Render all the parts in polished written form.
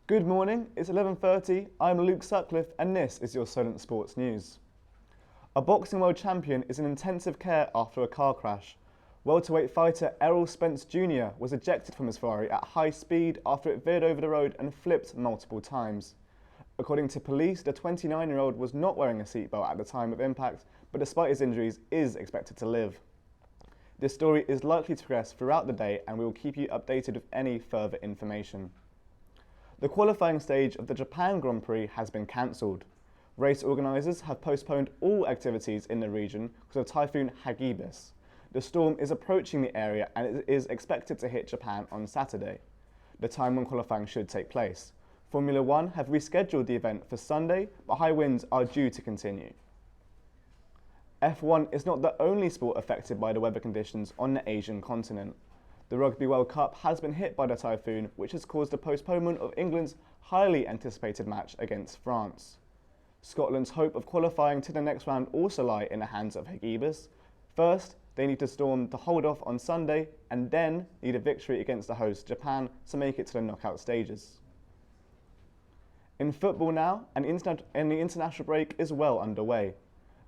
Good morning, it's 11:30, I'm Luke Sutcliffe and this is your Solent Sports News. A boxing world champion is in intensive care after a car crash. Welterweight fighter Errol Spence Jr. was ejected from his Ferrari at high speed after it veered over the road and flipped multiple times. According to police, the 29-year-old was not wearing a seatbelt at the time of impact, but despite his injuries, is expected to live. This story is likely to progress throughout the day and we will keep you updated with any further information. The qualifying stage of the Japan Grand Prix has been cancelled. Race organisers have postponed all activities in the region because of Typhoon Hagibis. The storm is approaching the area and it is expected to hit Japan on Saturday, the time when qualifying should take place. Formula One have rescheduled the event for Sunday, but high winds are due to continue. F1 is not the only sport affected by the weather conditions on the Asian continent. The Rugby World Cup has been hit by the typhoon, which has caused a postponement of England's highly anticipated match against France. Scotland's hope of qualifying to the next round also lie in the hands of Hagibis. First, they need to storm to hold off on Sunday and then need a victory against the host Japan to make it to the knockout stages. In football now, and the international break is well underway.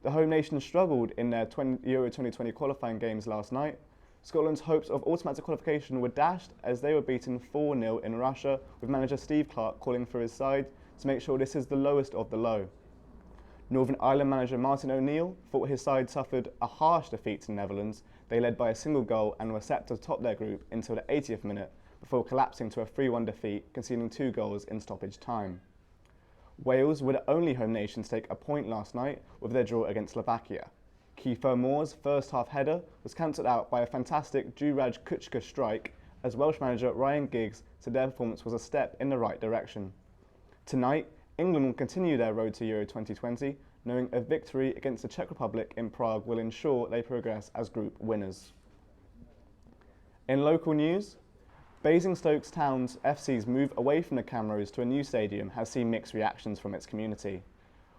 The home nation struggled in their Euro 2020 qualifying games last night. Scotland's hopes of automatic qualification were dashed as they were beaten 4-0 in Russia, with manager Steve Clarke calling for his side to make sure this is the lowest of the low. Northern Ireland manager Martin O'Neill thought his side suffered a harsh defeat to the Netherlands. They led by a single goal and were set to top their group until the 80th minute before collapsing to a 3-1 defeat, conceding 2 goals in stoppage time. Wales were the only home nation to take a point last night with their draw against Slovakia. Kiefer Moore's first half header was cancelled out by a fantastic Juraj Kuchka strike as Welsh manager Ryan Giggs said their performance was a step in the right direction. Tonight, England will continue their road to Euro 2020, knowing a victory against the Czech Republic in Prague will ensure they progress as group winners. In local news, Basingstoke Town's FC's move away from the Camrose to a new stadium has seen mixed reactions from its community.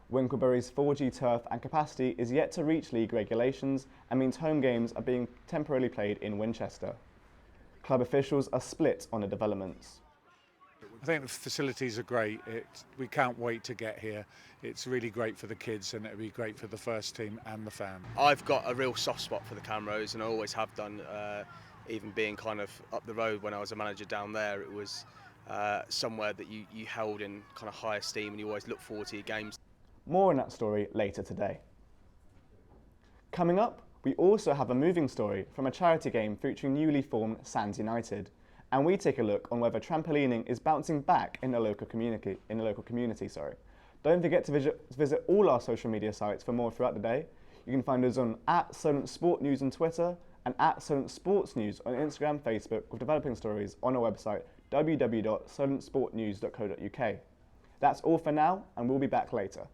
Winklebury's 4G turf and capacity is yet to reach league regulations and means home games are being temporarily played in Winchester. Club officials are split on the developments. I think the facilities are great. We can't wait to get here. It's really great for the kids and it'll be great for the first team and the fan. I've got a real soft spot for the Camrose and I always have done, even being kind of up the road when I was a manager down there. It was somewhere that you held in kind of high esteem and you always look forward to your games. More on that story later today. Coming up, we also have a moving story from a charity game featuring newly formed Sands United, and we take a look on whether trampolining is bouncing back in the local community. Don't forget to visit all our social media sites for more throughout the day. You can find us on @SolentSportNews on Twitter and @SolentSportsNews on Instagram, Facebook, with developing stories on our website www.solentsportnews.co.uk. That's all for now, and we'll be back later.